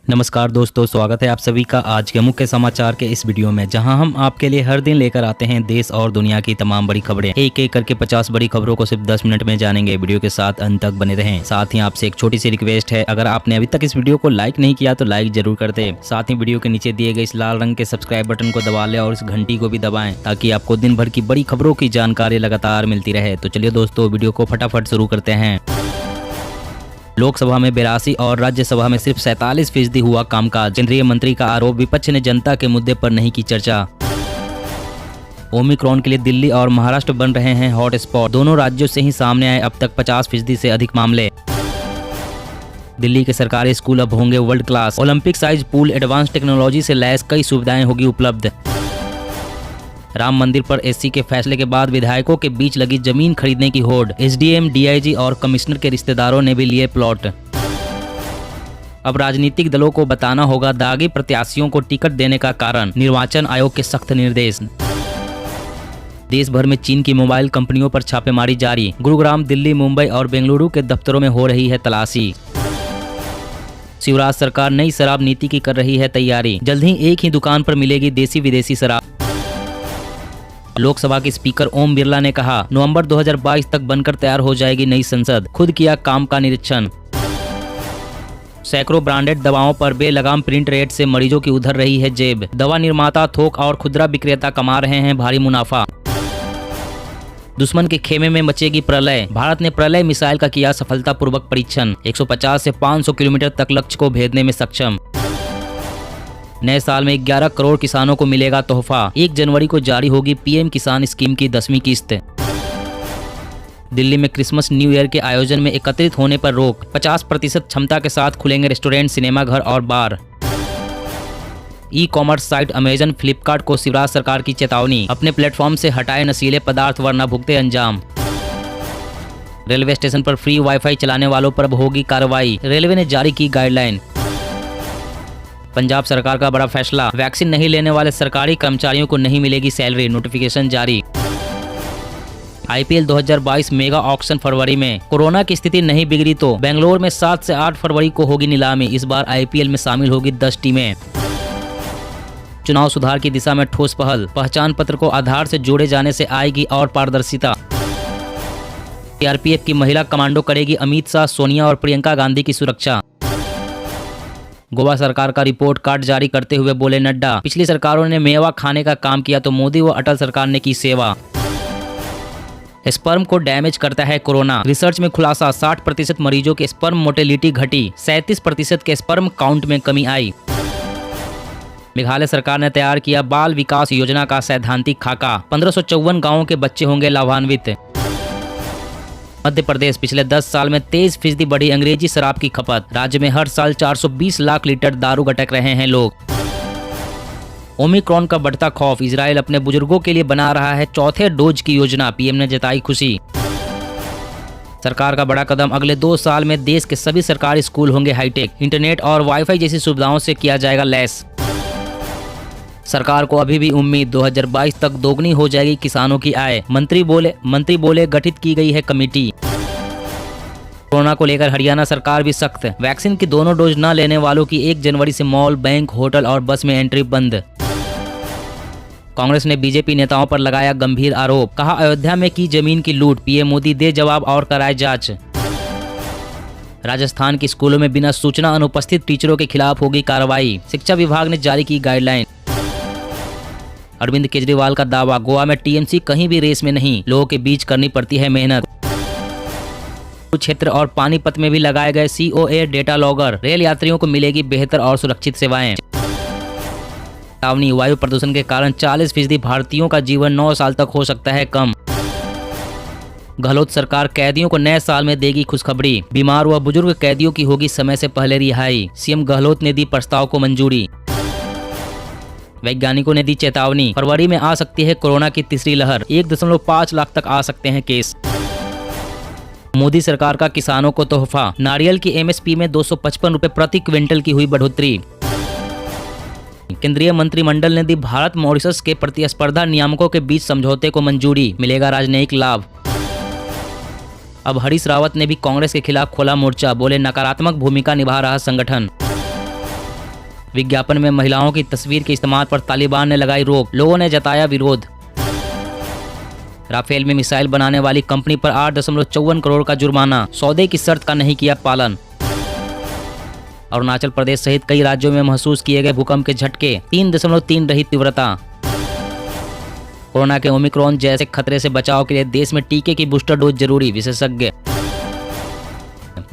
नमस्कार दोस्तों, स्वागत है आप सभी का आज के मुख्य समाचार के इस वीडियो में, जहां हम आपके लिए हर दिन लेकर आते हैं देश और दुनिया की तमाम बड़ी खबरें। एक एक करके 50 बड़ी खबरों को सिर्फ 10 मिनट में जानेंगे। वीडियो के साथ अंत तक बने रहें। साथ ही आपसे एक छोटी सी रिक्वेस्ट है, अगर आपने अभी तक इस वीडियो को लाइक नहीं किया तो लाइक जरूर कर दे। साथ ही वीडियो के नीचे दिए गए इस लाल रंग के सब्सक्राइब बटन को दबा ले और इस घंटी को भी दबाएं, ताकि आपको दिन भर की बड़ी खबरों की जानकारी लगातार मिलती रहे। तो चलिए दोस्तों, वीडियो को फटाफट शुरू करते हैं। लोकसभा में 82 और राज्यसभा में सिर्फ 47% हुआ कामकाज। केंद्रीय मंत्री का आरोप, विपक्ष ने जनता के मुद्दे पर नहीं की चर्चा। ओमिक्रॉन के लिए दिल्ली और महाराष्ट्र बन रहे हैं हॉट स्पॉट। दोनों राज्यों से ही सामने आए अब तक 50% से अधिक मामले। दिल्ली के सरकारी स्कूल अब होंगे world class. Olympic size pool, advance technology से लैस कई सुविधाएं होगी उपलब्ध। राम मंदिर पर एससी के फैसले के बाद विधायकों के बीच लगी जमीन खरीदने की होड़। एसडीएम, डीआईजी और कमिश्नर के रिश्तेदारों ने भी लिए प्लॉट। अब राजनीतिक दलों को बताना होगा दागी प्रत्याशियों को टिकट देने का कारण। निर्वाचन आयोग के सख्त निर्देश। देश भर में चीन की मोबाइल कंपनियों पर छापेमारी जारी। गुरुग्राम, दिल्ली, मुंबई और बेंगलुरु के दफ्तरों में हो रही है तलाशी। शिवराज सरकार नई शराब नीति की कर रही है तैयारी। जल्द ही एक ही दुकान पर मिलेगी देसी विदेशी शराब। लोकसभा के स्पीकर ओम बिरला ने कहा, नवंबर 2022 तक बनकर तैयार हो जाएगी नई संसद। खुद किया काम का निरीक्षण। सैकड़ों ब्रांडेड दवाओं पर बेलगाम प्रिंट रेट से मरीजों की उधर रही है जेब। दवा निर्माता, थोक और खुदरा विक्रेता कमा रहे हैं भारी मुनाफा। दुश्मन के खेमे में मचेगी प्रलय। भारत ने प्रलय मिसाइल का किया सफलतापूर्वक परीक्षण। 150 से 500 किलोमीटर तक लक्ष्य को भेदने में सक्षम। नए साल में 11 करोड़ किसानों को मिलेगा तोहफा। 1 जनवरी को जारी होगी पीएम किसान स्कीम की 10वीं किस्त। दिल्ली में क्रिसमस न्यू ईयर के आयोजन में एकत्रित होने पर रोक। 50% क्षमता के साथ खुलेंगे रेस्टोरेंट, सिनेमाघर और bar. E commerce site Amazon, Flipkart को शिवराज सरकार की चेतावनी। अपने प्लेटफॉर्म से हटाए नशीले पदार्थ वरना भुगते अंजाम। रेलवे स्टेशन पर फ्री वाईफाई चलाने वालों पर अब होगी कार्रवाई। रेलवे ने जारी की गाइडलाइन। पंजाब सरकार का बड़ा फैसला, वैक्सीन नहीं लेने वाले सरकारी कर्मचारियों को नहीं मिलेगी सैलरी। नोटिफिकेशन जारी। आईपीएल 2022 मेगा ऑक्शन फरवरी में। कोरोना की स्थिति नहीं बिगड़ी तो बेंगलोर में 7 से 8 फरवरी को होगी नीलामी। इस बार आईपीएल में शामिल होगी 10 टीमें। चुनाव सुधार की दिशा में ठोस पहल। पहचान पत्र को आधार से जोड़े जाने से आएगी और पारदर्शिता। सीआरपीएफ की महिला कमांडो करेगी अमित शाह, सोनिया और प्रियंका गांधी की सुरक्षा। गोवा सरकार का रिपोर्ट कार्ड जारी करते हुए बोले नड्डा, पिछली सरकारों ने मेवा खाने का काम किया तो मोदी व अटल सरकार ने की सेवा। स्पर्म को डैमेज करता है कोरोना। रिसर्च में खुलासा, 60% मरीजों के स्पर्म मोटेलिटी घटी। 37% के स्पर्म काउंट में कमी आई। मेघालय सरकार ने तैयार किया बाल विकास योजना का सैद्धांतिक खाका। 1554 गाँवों के बच्चे होंगे लाभान्वित। मध्य प्रदेश, पिछले 10 साल में 23% बढ़ी अंग्रेजी शराब की खपत। राज्य में हर साल 420 लाख लीटर दारू गटक रहे हैं लोग। ओमिक्रॉन का बढ़ता खौफ। इजराइल अपने बुजुर्गों के लिए बना रहा है चौथे डोज की योजना। पीएम ने जताई खुशी। सरकार का बड़ा कदम, अगले 2 साल में देश के सभी सरकारी स्कूल होंगे हाईटेक। इंटरनेट और वाईफाई जैसी सुविधाओं से किया जाएगा लैस। सरकार को अभी भी उम्मीद, 2022 तक दोगुनी हो जाएगी किसानों की आय। मंत्री बोले गठित की गई है कमेटी। कोरोना को लेकर हरियाणा सरकार भी सख्त। वैक्सीन की दोनों डोज न लेने वालों की 1 जनवरी से मॉल, बैंक, होटल और बस में एंट्री बंद। कांग्रेस ने बीजेपी नेताओं पर लगाया गंभीर आरोप। कहा, अयोध्या में की जमीन की लूट। पीएम मोदी दे जवाब और कराए जांच। राजस्थान के स्कूलों में बिना सूचना अनुपस्थित टीचरों के खिलाफ होगी कार्रवाई। शिक्षा विभाग ने जारी की गाइडलाइन। अरविंद केजरीवाल का दावा, गोवा में टीएमसी कहीं भी रेस में नहीं, लोगों के बीच करनी पड़ती है मेहनत। क्षेत्र और पानीपत में भी लगाए गए सीओए डेटा लॉगर। रेल यात्रियों को मिलेगी बेहतर और सुरक्षित सेवाएं। चेतावनी, वायु प्रदूषण के कारण 40% भारतीयों का जीवन 9 साल तक हो सकता है कम। गहलोत सरकार कैदियों को नए साल में देगी खुशखबरी। बीमार व बुजुर्ग कैदियों की होगी समय से पहले रिहाई। सीएम गहलोत ने दी प्रस्ताव को मंजूरी। वैज्ञानिकों ने दी चेतावनी, फरवरी में आ सकती है कोरोना की तीसरी लहर। 1.5 लाख तक आ सकते हैं केस। मोदी सरकार का किसानों को तोहफा। नारियल की एमएसपी में 255 रुपए प्रति क्विंटल की हुई बढ़ोतरी। केंद्रीय मंत्रिमंडल ने दी भारत मॉरिशस के प्रतिस्पर्धा नियामकों के बीच समझौते को मंजूरी। मिलेगा राजनयिक लाभ। अब हरीश रावत ने भी कांग्रेस के खिलाफ खोला मोर्चा। बोले, नकारात्मक भूमिका निभा रहा संगठन। विज्ञापन में महिलाओं की तस्वीर के इस्तेमाल पर तालिबान ने लगाई रोक, लोगों ने जताया विरोध। राफेल में मिसाइल बनाने वाली कंपनी पर 8.54 करोड़ का जुर्माना, सौदे की शर्त का नहीं किया पालन। अरुणाचल प्रदेश सहित कई राज्यों में महसूस किए गए भूकंप के झटके, 3.3 रही तीव्रता। कोरोना के ओमिक्रॉन जैसे खतरे से बचाव के लिए देश में टीके की बूस्टर डोज जरूरी, विशेषज्ञ।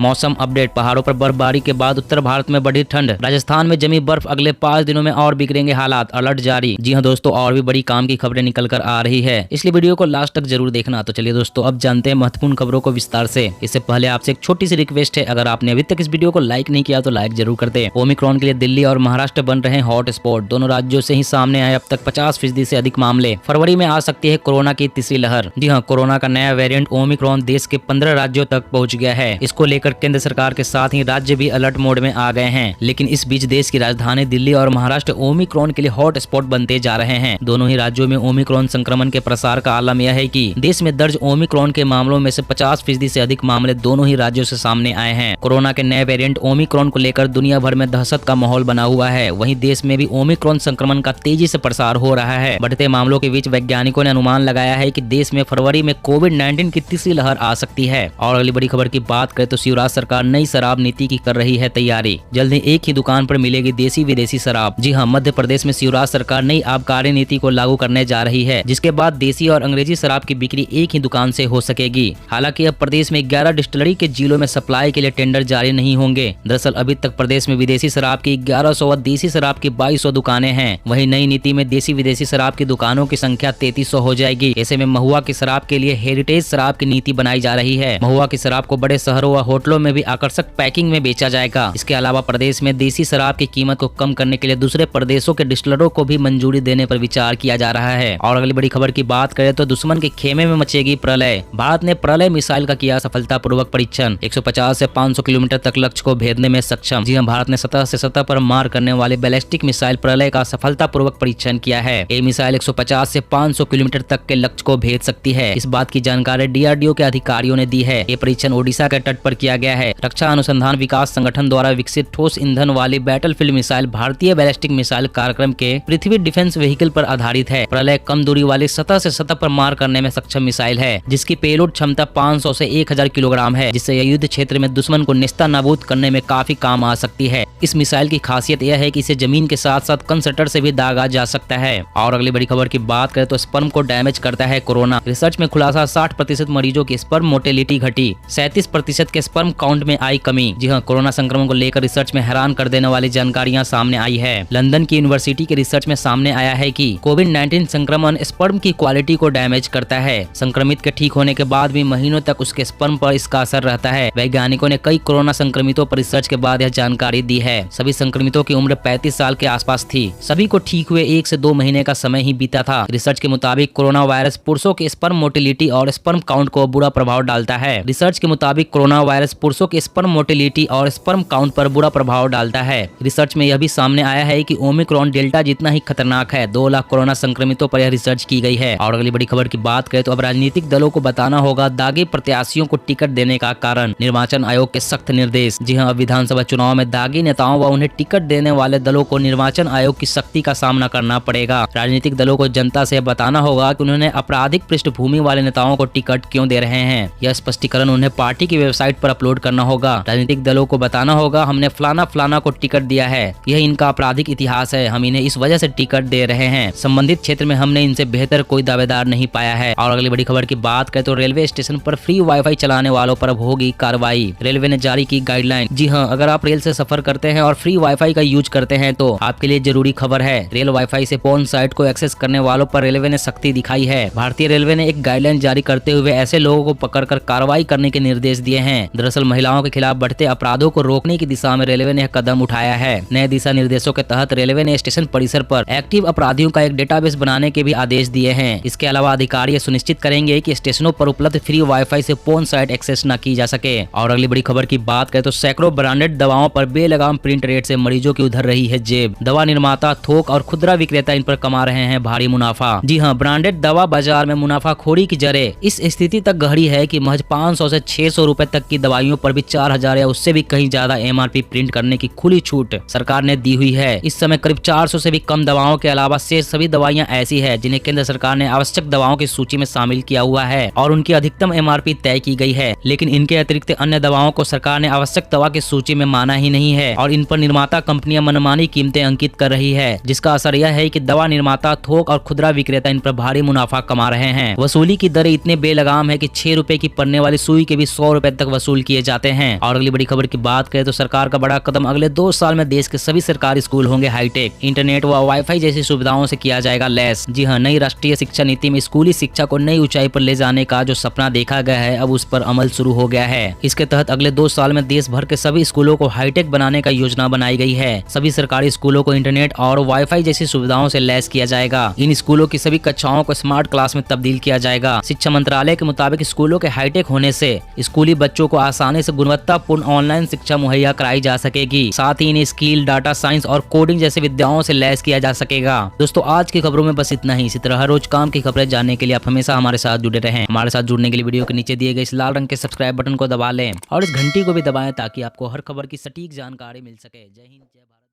मौसम अपडेट, पहाड़ों पर बर्फबारी के बाद उत्तर भारत में बढ़ी ठंड, राजस्थान में जमी बर्फ, अगले 5 दिनों में और बिगड़ेंगे हालात, अलर्ट जारी। जी हां दोस्तों, और भी बड़ी काम की खबरें निकल कर आ रही है, इसलिए वीडियो को लास्ट तक जरूर देखना। तो चलिए दोस्तों, अब जानते हैं महत्वपूर्ण खबरों को विस्तार से। इससे पहले आपसे एक छोटी सी रिक्वेस्ट है, अगर आपने अभी तक इस वीडियो को लाइक नहीं किया तो लाइक जरूर कर दे। ओमिक्रॉन के लिए दिल्ली और महाराष्ट्र बन रहे हैं हॉट स्पॉट, दोनों राज्यों से ही सामने आए अब तक 50% से अधिक मामले। फरवरी में आ सकती है कोरोना की तीसरी लहर। जी हाँ, कोरोना का नया वेरिएंट ओमिक्रॉन देश के 15 राज्यों तक पहुंच गया है। इसको लेकर केंद्र सरकार के साथ ही राज्य भी अलर्ट मोड में आ गए हैं। लेकिन इस बीच देश की राजधानी दिल्ली और महाराष्ट्र ओमिक्रॉन के लिए हॉट स्पॉट बनते जा रहे हैं। दोनों ही राज्यों में ओमिक्रॉन संक्रमण के प्रसार का आलम यह है कि देश में दर्ज ओमिक्रॉन के मामलों में से 50% से अधिक मामले दोनों ही राज्यों से सामने आए हैं। कोरोना के नए वेरिएंट ओमिक्रॉन को लेकर दुनिया भर में दहशत का माहौल बना हुआ है। वहीं देश में भी ओमिक्रॉन संक्रमण का तेजी से प्रसार हो रहा है। बढ़ते मामलों के बीच वैज्ञानिकों ने अनुमान लगाया है कि देश में फरवरी में कोविड-19 की तीसरी लहर आ सकती है। और अगली बड़ी खबर की बात करें तो शिवराज सरकार नई शराब नीति की कर रही है तैयारी। जल्द ही एक ही दुकान पर मिलेगी देसी विदेशी शराब। जी हां, मध्य प्रदेश में शिवराज सरकार नई आबकारी नीति को लागू करने जा रही है, जिसके बाद देसी और अंग्रेजी शराब की बिक्री एक ही दुकान से हो सकेगी। हालांकि अब प्रदेश में 11 डिस्टिलरी के जिलों में सप्लाई के लिए टेंडर जारी नहीं होंगे। दरअसल अभी तक प्रदेश में विदेशी शराब की 1100 और देसी शराब की 2200 दुकानें हैं। वहीं नई नीति में देसी विदेशी शराब की दुकानों की संख्या 3300 हो जाएगी। ऐसे में महुआ की शराब के लिए हेरिटेज शराब की नीति बनाई जा रही है। महुआ की शराब को बड़े शहरों व होटलों में भी आकर्षक पैकिंग में बेचा जाएगा। इसके अलावा प्रदेश में देसी शराब की कीमत को कम करने के लिए दूसरे प्रदेशों के डिस्टिलरों को भी मंजूरी देने पर विचार किया जा रहा है। और अगली बड़ी खबर की बात करें तो दुश्मन के खेमे में मचेगी प्रलय। भारत ने प्रलय मिसाइल का किया सफलतापूर्वक परीक्षण, 150 से 500 किलोमीटर तक लक्ष्य को भेदने में सक्षम। जी हां, भारत ने सतह से सतह पर मार करने वाले बैलिस्टिक मिसाइल प्रलय का सफलतापूर्वक परीक्षण किया है। ये मिसाइल 150 से 500 किलोमीटर तक के लक्ष्य को भेद सकती है। इस बात की जानकारी DRDO के अधिकारियों ने दी है। ये परीक्षण ओडिशा के तट पर किया गया है। रक्षा अनुसंधान विकास संगठन द्वारा विकसित ठोस ईंधन वाली बैटलफील्ड मिसाइल भारतीय बैलिस्टिक मिसाइल कार्यक्रम के पृथ्वी डिफेंस व्हीकल पर आधारित है। प्रलय कम दूरी वाली सतह से सतह पर मार करने में सक्षम मिसाइल है, जिसकी पेलोड क्षमता 500 से 1000 किलोग्राम है, जिससे यह युद्ध क्षेत्र में दुश्मन को नेस्तनाबूद करने में काफी काम आ सकती है। इस मिसाइल की खासियत यह है कि इसे जमीन के साथ साथ कंसर्टर से भी दागा जा सकता है। और अगली बड़ी खबर की बात करें तो स्पर्म को डैमेज करता है कोरोना। रिसर्च में खुलासा, 60% मरीजों की स्पर्म मोर्टेलिटी घटी, 37% के स्पर्म काउंट में आई कमी। जी हाँ, कोरोना संक्रमण को लेकर रिसर्च में हैरान कर देने वाली जानकारियां सामने आई है। लंदन की यूनिवर्सिटी के रिसर्च में सामने आया है कि कोविड-19 संक्रमण स्पर्म की क्वालिटी को डैमेज करता है। संक्रमित के ठीक होने के बाद भी महीनों तक उसके स्पर्म पर इसका असर रहता है। वैज्ञानिकों ने कई कोरोना संक्रमितों पर रिसर्च के बाद यह जानकारी दी है। सभी संक्रमितों की उम्र 35 साल के आसपास थी। सभी को ठीक हुए 1 से 2 महीने का समय ही बीता था। रिसर्च के मुताबिक कोरोना वायरस पुरुषों के स्पर्म मोर्टेलिटी और स्पर्म काउंट को बुरा प्रभाव डालता है। रिसर्च के मुताबिक कोरोना वायरस पुरुषों के स्पर्म मोर्टेलिटी और स्पर्म काउंट पर बुरा प्रभाव डालता है। रिसर्च में यह भी सामने आया है कि ओमिक्रॉन डेल्टा जितना ही खतरनाक है। 2 लाख कोरोना संक्रमितों पर यह रिसर्च की गई है। और अगली बड़ी खबर की बात करें तो अब राजनीतिक दलों को बताना होगा दागी प्रत्याशियों को टिकट देने का कारण, निर्वाचन आयोग के सख्त निर्देश। जी हां, विधानसभा चुनाव में दागी नेताओं व उन्हें टिकट देने वाले दलों को निर्वाचन आयोग की सख्ती का सामना करना पड़ेगा। राजनीतिक दलों को जनता से बताना होगा कि उन्होंने आपराधिक पृष्ठभूमि वाले नेताओं को टिकट क्यों दे रहे हैं। यह स्पष्टीकरण उन्हें पार्टी की वेबसाइट पर अपलोड करना होगा। राजनीतिक दलों को बताना होगा हमने फलाना को टिकट दिया है, यह इनका आपराधिक इतिहास है, हम इन्हें इस वजह से टिकट दे रहे हैं। संबंधित क्षेत्र में हमने इनसे बेहतर कोई दावेदार नहीं पाया है। और अगली बड़ी खबर की बात करें तो रेलवे स्टेशन पर फ्री वाईफाई चलाने वालों पर अब होगी कार्रवाई। रेलवे ने जारी की गाइडलाइन। जी हां, अगर आप रेल से सफर करते हैं और फ्री वाईफाई का यूज करते हैं तो आपके लिए जरूरी खबर है। रेल वाईफाई से पोर्न साइट को एक्सेस करने वालों पर रेलवे ने सख्ती दिखाई है। भारतीय रेलवे ने एक गाइडलाइन जारी करते हुए ऐसे लोगों को पकड़कर कार्रवाई करने के निर्देश दिए हैं। दरअसल महिलाओं के खिलाफ बढ़ते अपराधों को रोकने की दिशा में रेलवे ने कदम उठाया है। नए दिशा निर्देशों के तहत रेलवे ने स्टेशन परिसर पर एक्टिव अपराधियों का एक डेटाबेस बनाने के भी आदेश दिए हैं। इसके अलावा अधिकारी सुनिश्चित करेंगे कि स्टेशनों पर उपलब्ध फ्री वाईफाई से पोर्न साइट एक्सेस न की जा सके। और अगली बड़ी खबर की बात करें तो सैकड़ों ब्रांडेड दवाओं पर बेलगाम प्रिंट रेट से मरीजों की उधर रही है जेब। दवा निर्माता, थोक और खुदरा विक्रेता इन पर कमा रहे हैं भारी मुनाफा। जी हां, ब्रांडेड दवा बाजार में मुनाफाखोरी की जड़ें इस स्थिति तक गहरी है कि महज 500 से 600 रुपए तक की दवा दवाइयों पर भी 4000 या उससे भी कहीं ज्यादा MRP प्रिंट करने की खुली छूट सरकार ने दी हुई है। इस समय करीब 400 से भी कम दवाओं के अलावा शेष सभी दवाइयां ऐसी है जिन्हें केंद्र सरकार ने आवश्यक दवाओं की सूची में शामिल किया हुआ है और उनकी अधिकतम MRP तय की गई है। लेकिन इनके अतिरिक्त अन्य दवाओं को सरकार ने आवश्यक दवा की सूची में माना ही नहीं है और इन पर निर्माता कंपनियां मनमानी कीमतें अंकित कर रही है, जिसका असर यह है कि दवा निर्माता, थोक और खुदरा विक्रेता इन पर भारी मुनाफा कमा रहे हैं। वसूली की दरें इतने बेलगाम है कि 6 रुपए की पड़ने वाली सुई के भी 100 रुपए तक वसूल किए जाते हैं। और अगली बड़ी खबर की बात करें तो सरकार का बड़ा कदम, अगले 2 साल में देश के सभी सरकारी स्कूल होंगे हाईटेक, इंटरनेट व वाईफाई जैसी सुविधाओं से किया जाएगा लैस। जी हाँ, नई राष्ट्रीय शिक्षा नीति में स्कूली शिक्षा को नई ऊंचाई पर ले जाने का जो सपना देखा गया है, अब उस पर अमल शुरू हो गया है। इसके तहत अगले 2 साल में देश भर के सभी स्कूलों को हाईटेक बनाने का योजना बनाई गई है। सभी सरकारी स्कूलों को इंटरनेट और वाईफाई जैसी सुविधाओं से लैस किया जाएगा। इन स्कूलों की सभी कक्षाओं को स्मार्ट क्लास में तब्दील किया जाएगा। शिक्षा मंत्रालय के मुताबिक स्कूलों के हाईटेक होने से स्कूली बच्चों को आसानी से गुणवत्तापूर्ण ऑनलाइन शिक्षा मुहैया कराई जा सकेगी। साथ ही इन्हें स्किल, डाटा साइंस और कोडिंग जैसे विद्याओं से लैस किया जा सकेगा। दोस्तों, आज की खबरों में बस इतना ही। इसी तरह हर रोज काम की खबरें जानने के लिए आप हमेशा हमारे साथ जुड़े रहें। हमारे साथ जुड़ने के लिए वीडियो के नीचे दिए गए इस लाल रंग के सब्सक्राइब बटन को दबा लें और इस घंटी को भी दबाएं ताकि आपको हर खबर की सटीक जानकारी मिल सके। जय हिंद, जय भारत।